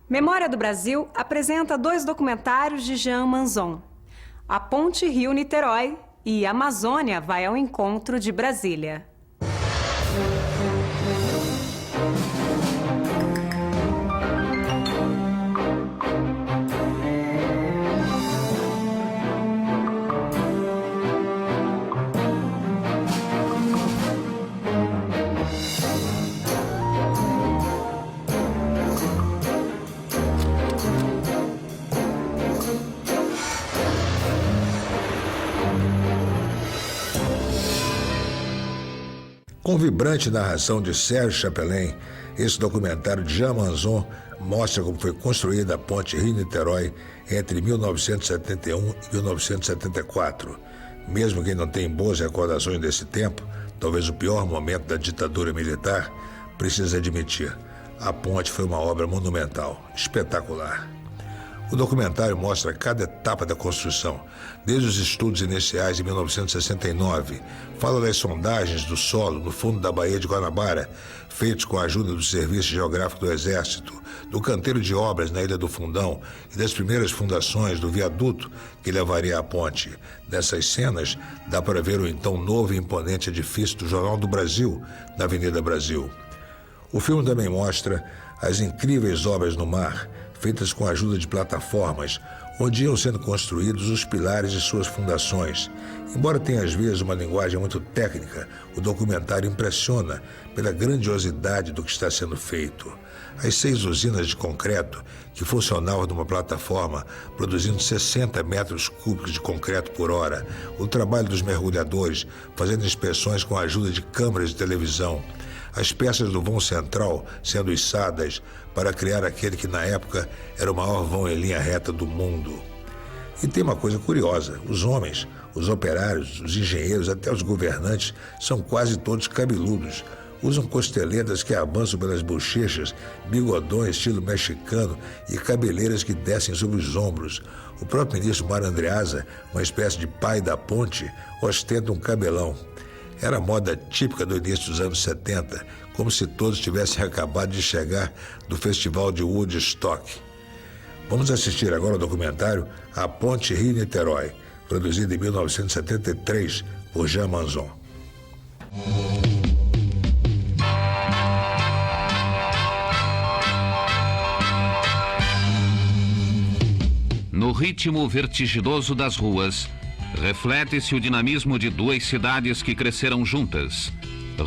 Memória do Brasil apresenta 2 documentários de Jean Manzon. A Ponte Rio-Niterói e Amazônia vai ao encontro de Brasília. Com vibrante narração de Sérgio Chapelain, esse documentário de Jean Manzon mostra como foi construída a ponte Rio-Niterói entre 1971 e 1974. Mesmo quem não tem boas recordações desse tempo, talvez o pior momento da ditadura militar, precisa admitir, a ponte foi uma obra monumental, espetacular. O documentário mostra cada etapa da construção, desde os estudos iniciais em 1969, fala das sondagens do solo no fundo da Baía de Guanabara, feitos com a ajuda do Serviço Geográfico do Exército, do canteiro de obras na Ilha do Fundão e das primeiras fundações do viaduto que levaria à ponte. Nessas cenas, dá para ver o então novo e imponente edifício do Jornal do Brasil, na Avenida Brasil. O filme também mostra as incríveis obras no mar, feitas com a ajuda de plataformas, onde iam sendo construídos os pilares de suas fundações. Embora tenha às vezes uma linguagem muito técnica, o documentário impressiona pela grandiosidade do que está sendo feito. As 6 usinas de concreto, que funcionavam numa plataforma, produzindo 60 metros cúbicos de concreto por hora, o trabalho dos mergulhadores, fazendo inspeções com a ajuda de câmeras de televisão, as peças do vão central sendo içadas para criar aquele que na época era o maior vão em linha reta do mundo. E tem uma coisa curiosa, os homens, os operários, os engenheiros, até os governantes, são quase todos cabeludos. Usam costeletas que avançam pelas bochechas, bigodões estilo mexicano e cabeleiras que descem sobre os ombros. O próprio ministro Mário Andreasa, uma espécie de pai da ponte, ostenta um cabelão. Era a moda típica do início dos anos 70, como se todos tivessem acabado de chegar do festival de Woodstock. Vamos assistir agora ao documentário A Ponte Rio-Niterói, produzido em 1973 por Jean Manzon. No ritmo vertiginoso das ruas, reflete-se o dinamismo de 2 cidades que cresceram juntas,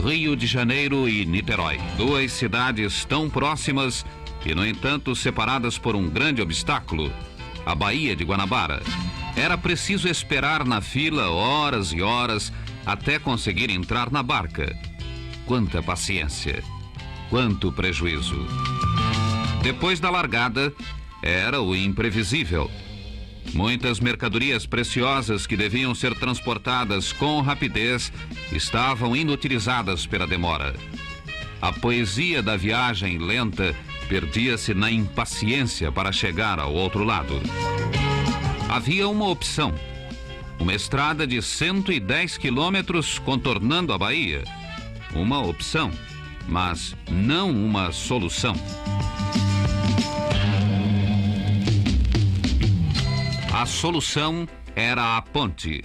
Rio de Janeiro e Niterói. 2 cidades tão próximas e, no entanto, separadas por um grande obstáculo, a Baía de Guanabara. Era preciso esperar na fila horas e horas até conseguir entrar na barca. Quanta paciência, quanto prejuízo. Depois da largada, era o imprevisível. Muitas mercadorias preciosas que deviam ser transportadas com rapidez estavam inutilizadas pela demora. A poesia da viagem lenta perdia-se na impaciência para chegar ao outro lado. Havia uma opção, uma estrada de 110 quilômetros contornando a Baía. Uma opção, mas não uma solução. A solução era a ponte.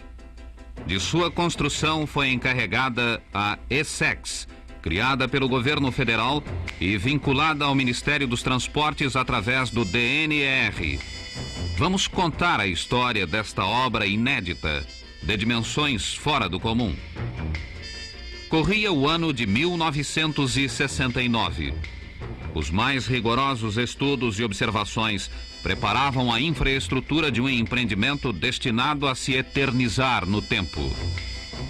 De sua construção foi encarregada a ESSEX, criada pelo governo federal e vinculada ao Ministério dos Transportes através do DNR. Vamos contar a história desta obra inédita, de dimensões fora do comum. Corria o ano de 1969. Os mais rigorosos estudos e observações preparavam a infraestrutura de um empreendimento destinado a se eternizar no tempo.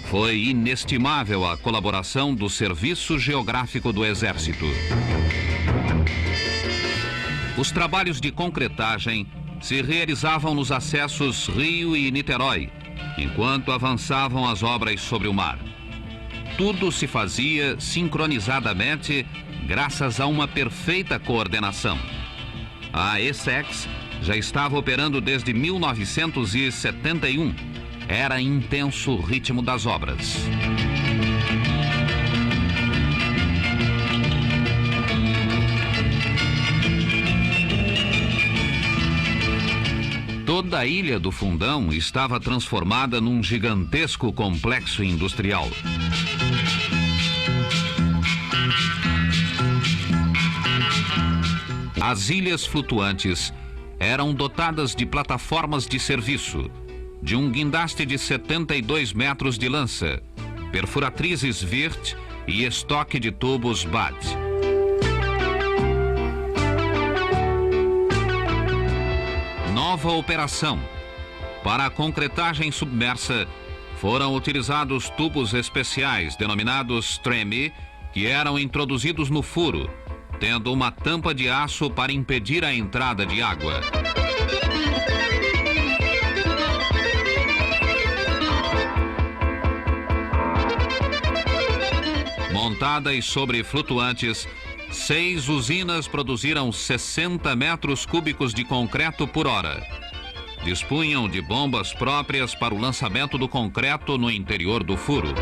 Foi inestimável a colaboração do Serviço Geográfico do Exército. Os trabalhos de concretagem se realizavam nos acessos Rio e Niterói, enquanto avançavam as obras sobre o mar. Tudo se fazia sincronizadamente graças a uma perfeita coordenação. A ESSEX já estava operando desde 1971. Era intenso o ritmo das obras. Toda a ilha do Fundão estava transformada num gigantesco complexo industrial. As ilhas flutuantes eram dotadas de plataformas de serviço, de um guindaste de 72 metros de lança, perfuratrizes Wirth e estoque de tubos BAT. Nova operação. Para a concretagem submersa, foram utilizados tubos especiais denominados Treme, que eram introduzidos no furo, tendo uma tampa de aço para impedir a entrada de água. Montadas sobre flutuantes, 6 usinas produziram 60 metros cúbicos de concreto por hora. Dispunham de bombas próprias para o lançamento do concreto no interior do furo.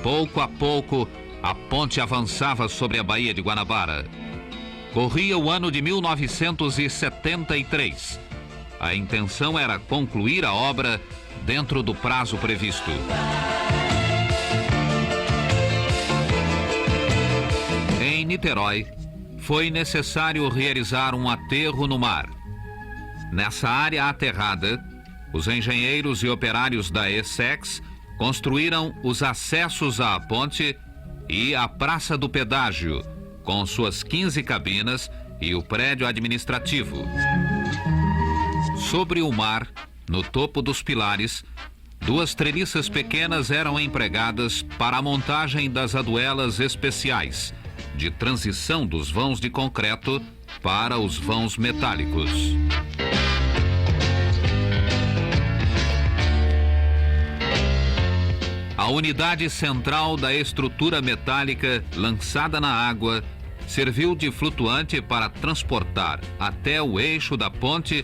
Pouco a pouco, a ponte avançava sobre a Baía de Guanabara. Corria o ano de 1973. A intenção era concluir a obra dentro do prazo previsto. Em Niterói, foi necessário realizar um aterro no mar. Nessa área aterrada, os engenheiros e operários da Essex construíram os acessos à ponte e a Praça do Pedágio, com suas 15 cabinas e o prédio administrativo. Sobre o mar, no topo dos pilares, 2 treliças pequenas eram empregadas para a montagem das aduelas especiais, de transição dos vãos de concreto para os vãos metálicos. A unidade central da estrutura metálica lançada na água serviu de flutuante para transportar até o eixo da ponte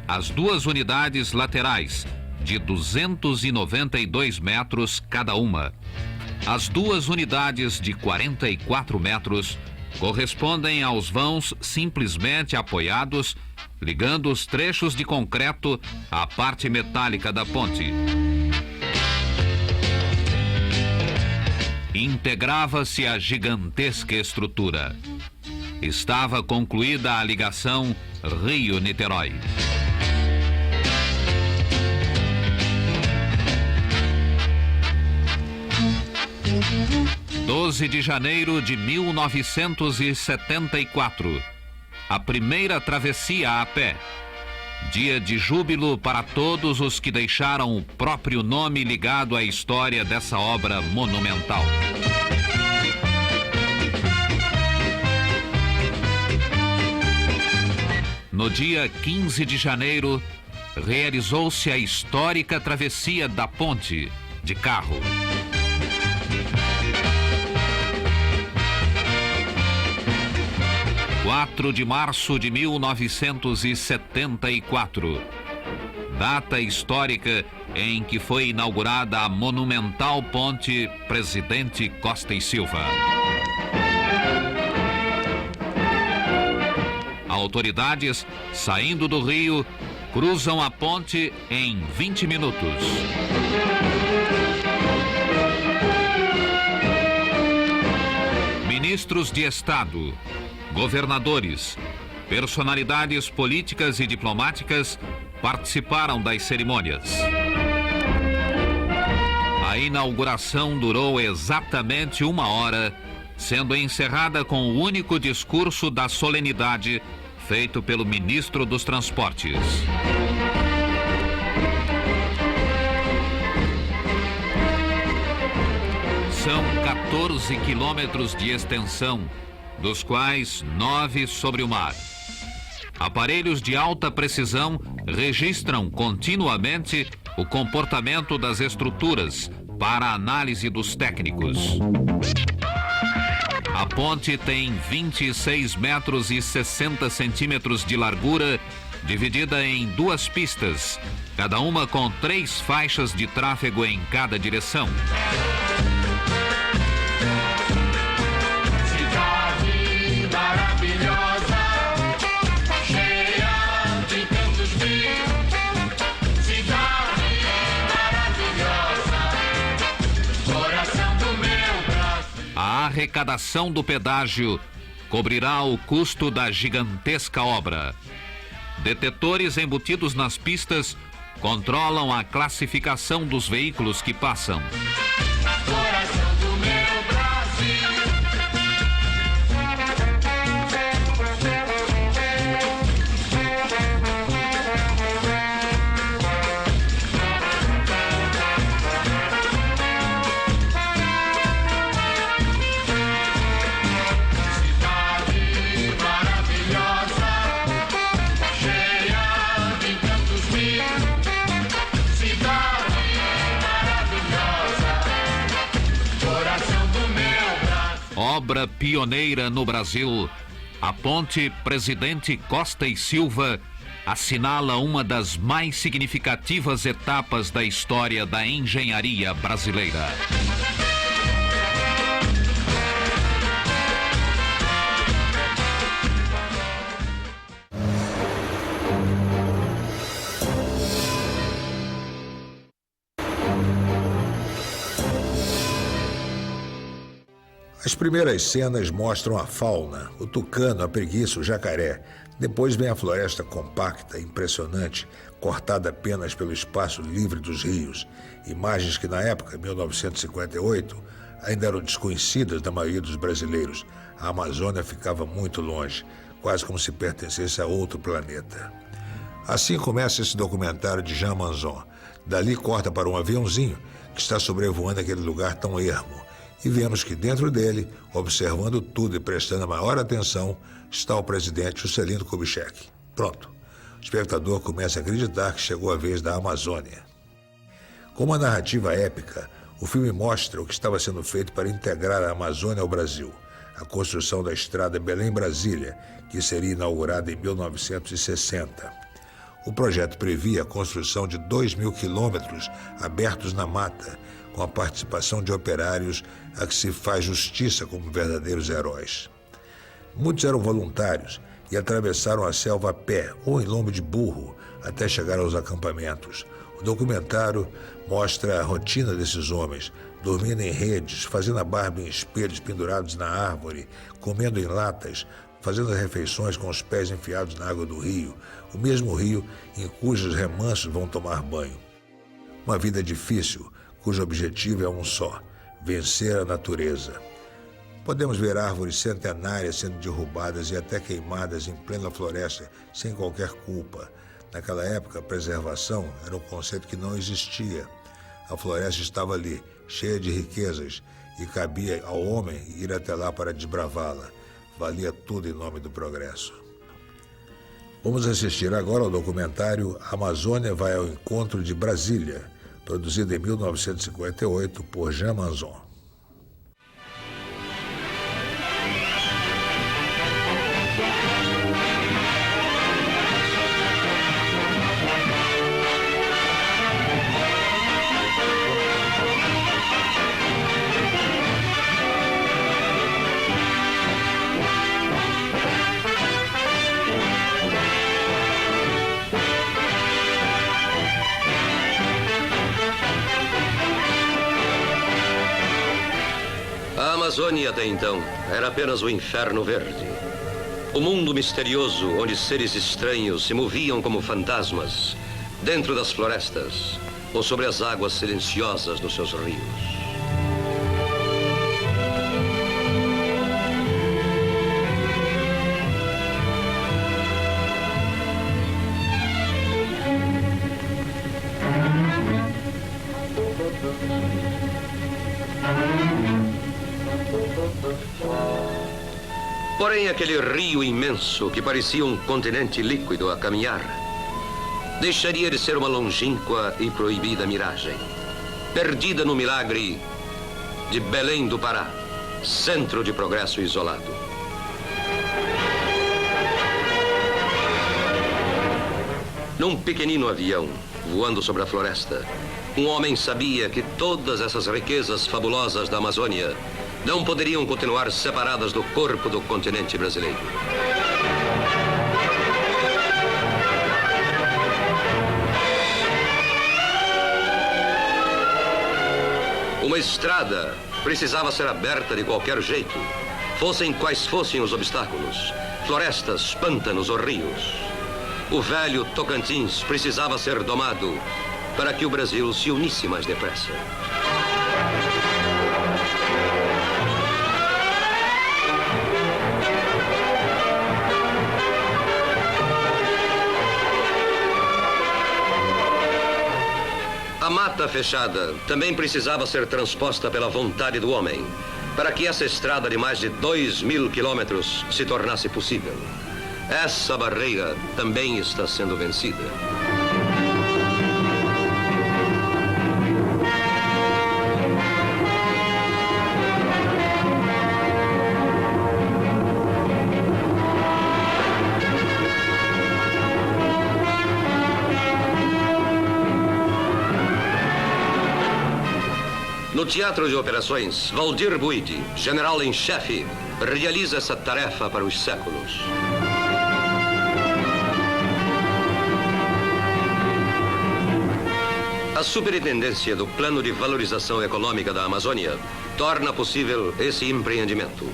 as 2 unidades laterais, de 292 metros cada uma. As 2 unidades de 44 metros correspondem aos vãos simplesmente apoiados, ligando os trechos de concreto à parte metálica da ponte. Integrava-se a gigantesca estrutura. Estava concluída a ligação Rio-Niterói. 12 de janeiro de 1974. A primeira travessia a pé. Dia de júbilo para todos os que deixaram o próprio nome ligado à história dessa obra monumental. No dia 15 de janeiro, realizou-se a histórica travessia da ponte de carro. (4 de março de 1974), data histórica em que foi inaugurada a monumental ponte Presidente Costa e Silva. Autoridades, saindo do Rio, cruzam a ponte em 20 minutos. Ministros de Estado, governadores, personalidades políticas e diplomáticas participaram das cerimônias. A inauguração durou exatamente 1 hora, sendo encerrada com o único discurso da solenidade feito pelo ministro dos Transportes. São 14 quilômetros de extensão, dos quais 9 sobre o mar. Aparelhos de alta precisão registram continuamente o comportamento das estruturas para a análise dos técnicos. A ponte tem 26 metros e 60 centímetros de largura, dividida em 2 pistas, cada uma com 3 faixas de tráfego em cada direção. Cidade maravilhosa, cheia de encantos mil. Cidade maravilhosa, coração do meu Brasil. A arrecadação do pedágio cobrirá o custo da gigantesca obra. Detetores embutidos nas pistas controlam a classificação dos veículos que passam. Coração do meu Brasil. Cidade maravilhosa, cheia de encantos mil. Cidade maravilhosa, coração do meu Brasil. Obra pioneira no Brasil, a ponte Presidente Costa e Silva assinala uma das mais significativas etapas da história da engenharia brasileira. As primeiras cenas mostram a fauna, o tucano, a preguiça, o jacaré. Depois vem a floresta compacta, impressionante, cortada apenas pelo espaço livre dos rios. Imagens que na época, 1958, ainda eram desconhecidas da maioria dos brasileiros. A Amazônia ficava muito longe, quase como se pertencesse a outro planeta. Assim começa esse documentário de Jean Manzon. Dali corta para um aviãozinho que está sobrevoando aquele lugar tão ermo. E vemos que dentro dele, observando tudo e prestando a maior atenção, está o presidente Juscelino Kubitschek. Pronto. O espectador começa a acreditar que chegou a vez da Amazônia. Com uma narrativa épica, o filme mostra o que estava sendo feito para integrar a Amazônia ao Brasil. A construção da estrada Belém-Brasília, que seria inaugurada em 1960. O projeto previa a construção de 2.000 quilômetros abertos na mata, com a participação de operários a que se faz justiça como verdadeiros heróis. Muitos eram voluntários e atravessaram a selva a pé ou em lombo de burro até chegar aos acampamentos. O documentário mostra a rotina desses homens, dormindo em redes, fazendo a barba em espelhos pendurados na árvore, comendo em latas, fazendo as refeições com os pés enfiados na água do rio, o mesmo rio em cujos remansos vão tomar banho. Uma vida difícil, cujo objetivo é um só: vencer a natureza. Podemos ver árvores centenárias sendo derrubadas e até queimadas em plena floresta, sem qualquer culpa. Naquela época, a preservação era um conceito que não existia. A floresta estava ali, cheia de riquezas, e cabia ao homem ir até lá para desbravá-la. Valia tudo em nome do progresso. Vamos assistir agora ao documentário Amazônia vai ao encontro de Brasília, produzido em 1958 por Jean Manzon. A Amazônia, até então, era apenas o inferno verde. O mundo misterioso onde seres estranhos se moviam como fantasmas, dentro das florestas ou sobre as águas silenciosas dos seus rios. Porém, aquele rio imenso que parecia um continente líquido a caminhar, deixaria de ser uma longínqua e proibida miragem, perdida no milagre de Belém do Pará, centro de progresso isolado. Num pequenino avião, voando sobre a floresta, um homem sabia que todas essas riquezas fabulosas da Amazônia não poderiam continuar separadas do corpo do continente brasileiro. Uma estrada precisava ser aberta de qualquer jeito, fossem quais fossem os obstáculos, florestas, pântanos ou rios. O velho Tocantins precisava ser domado para que o Brasil se unisse mais depressa. A mata fechada também precisava ser transposta pela vontade do homem, para que essa estrada de mais de 2.000 quilômetros se tornasse possível. Essa barreira também está sendo vencida. No Teatro de Operações, Valdir Buide, general em chefe, realiza essa tarefa para os séculos. A superintendência do Plano de Valorização Econômica da Amazônia torna possível esse empreendimento,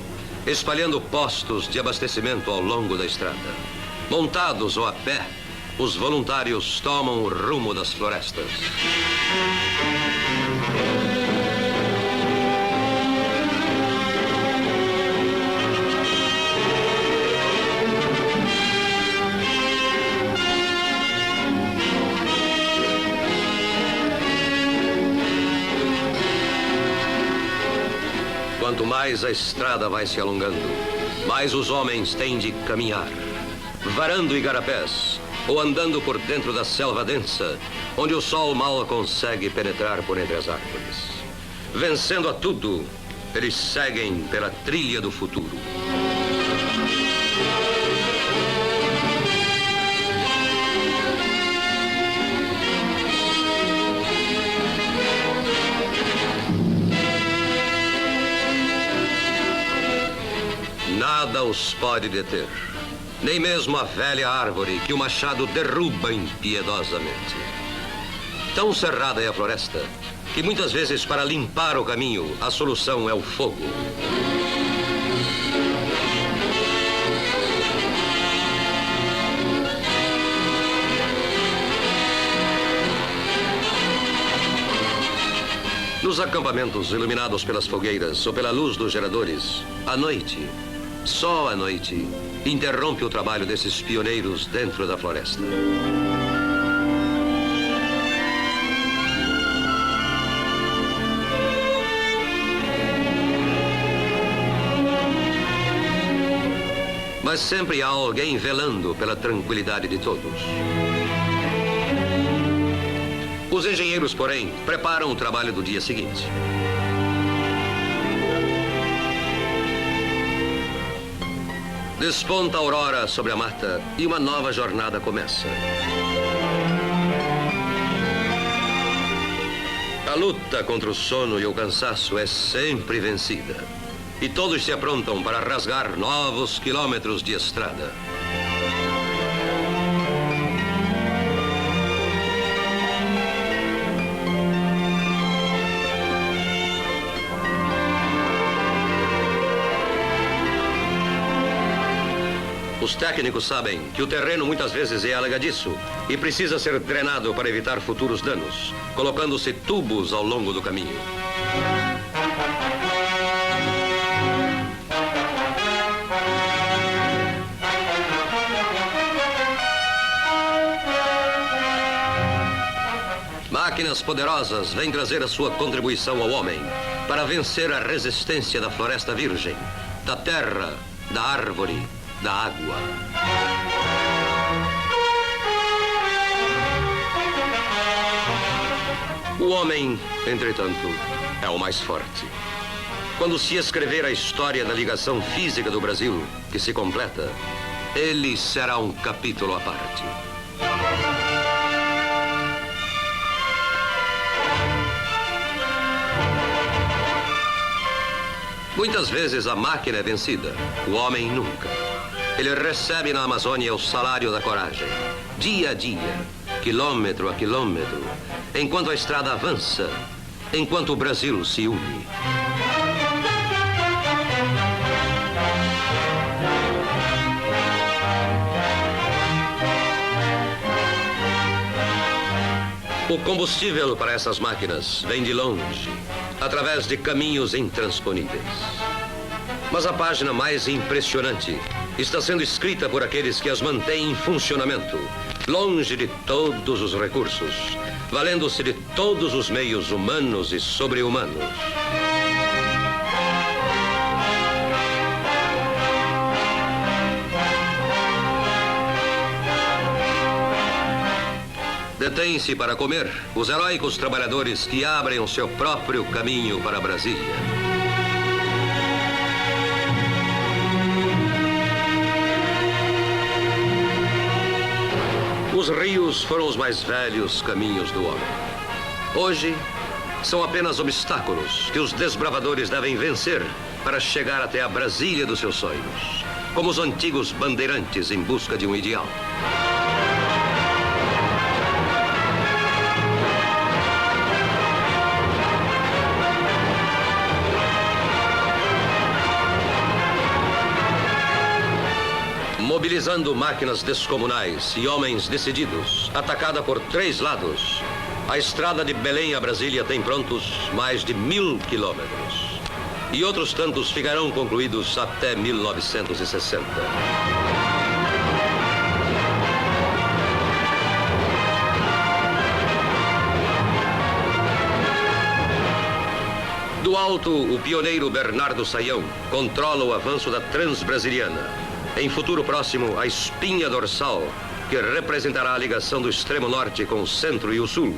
espalhando postos de abastecimento ao longo da estrada. Montados ou a pé, os voluntários tomam o rumo das florestas. Quanto mais a estrada vai se alongando, mais os homens têm de caminhar, varando igarapés ou andando por dentro da selva densa, onde o sol mal consegue penetrar por entre as árvores. Vencendo a tudo, eles seguem pela trilha do futuro. Nada os pode deter, nem mesmo a velha árvore que o machado derruba impiedosamente. Tão cerrada é a floresta que muitas vezes, para limpar o caminho, a solução é o fogo. Nos acampamentos iluminados pelas fogueiras ou pela luz dos geradores, à noite, só a noite, interrompe o trabalho desses pioneiros dentro da floresta. Mas sempre há alguém velando pela tranquilidade de todos. Os engenheiros, porém, preparam o trabalho do dia seguinte. Desponta a aurora sobre a mata e uma nova jornada começa. A luta contra o sono e o cansaço é sempre vencida. E todos se aprontam para rasgar novos quilômetros de estrada. Os técnicos sabem que o terreno muitas vezes é alagadiço e precisa ser drenado para evitar futuros danos, colocando-se tubos ao longo do caminho. Máquinas poderosas vêm trazer a sua contribuição ao homem para vencer a resistência da floresta virgem, da terra, da árvore, da água. O homem, entretanto, é o mais forte. Quando se escrever a história da ligação física do Brasil, que se completa, ele será um capítulo à parte. Muitas vezes a máquina é vencida, o homem nunca. Ele recebe na Amazônia o salário da coragem, dia a dia, quilômetro a quilômetro, enquanto a estrada avança, enquanto o Brasil se une. O combustível para essas máquinas vem de longe, através de caminhos intransponíveis. Mas a página mais impressionante está sendo escrita por aqueles que as mantêm em funcionamento, longe de todos os recursos, valendo-se de todos os meios humanos e sobre-humanos. Detêm-se para comer os heróicos trabalhadores que abrem o seu próprio caminho para Brasília. Os rios foram os mais velhos caminhos do homem. Hoje, são apenas obstáculos que os desbravadores devem vencer para chegar até a Brasília dos seus sonhos, como os antigos bandeirantes em busca de um ideal. Mobilizando máquinas descomunais e homens decididos, atacada por 3 lados, a estrada de Belém a Brasília tem prontos mais de 1000 quilômetros. E outros tantos ficarão concluídos até 1960. Do alto, o pioneiro Bernardo Sayão controla o avanço da Transbrasiliana. Em futuro próximo, a espinha dorsal, que representará a ligação do extremo norte com o centro e o sul,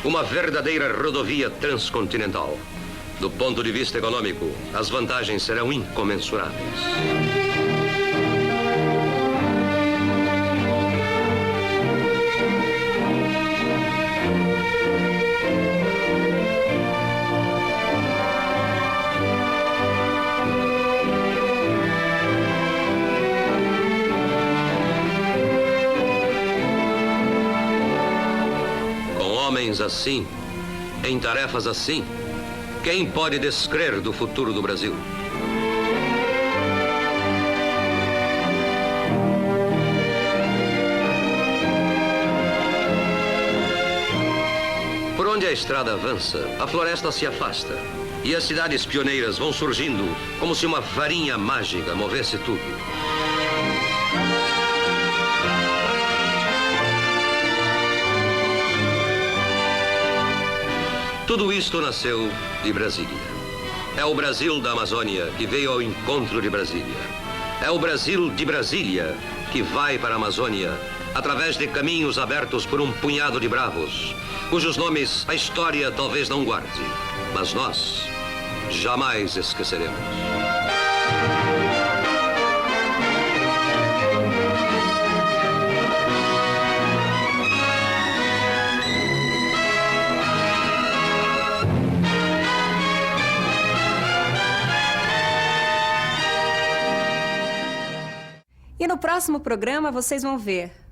uma verdadeira rodovia transcontinental. Do ponto de vista econômico, as vantagens serão incomensuráveis. Assim, em tarefas assim, quem pode descrer do futuro do Brasil? Por onde a estrada avança, a floresta se afasta e as cidades pioneiras vão surgindo como se uma varinha mágica movesse tudo. Tudo isto nasceu de Brasília. É o Brasil da Amazônia que veio ao encontro de Brasília. É o Brasil de Brasília que vai para a Amazônia através de caminhos abertos por um punhado de bravos, cujos nomes a história talvez não guarde, mas nós jamais esqueceremos. E no próximo programa vocês vão ver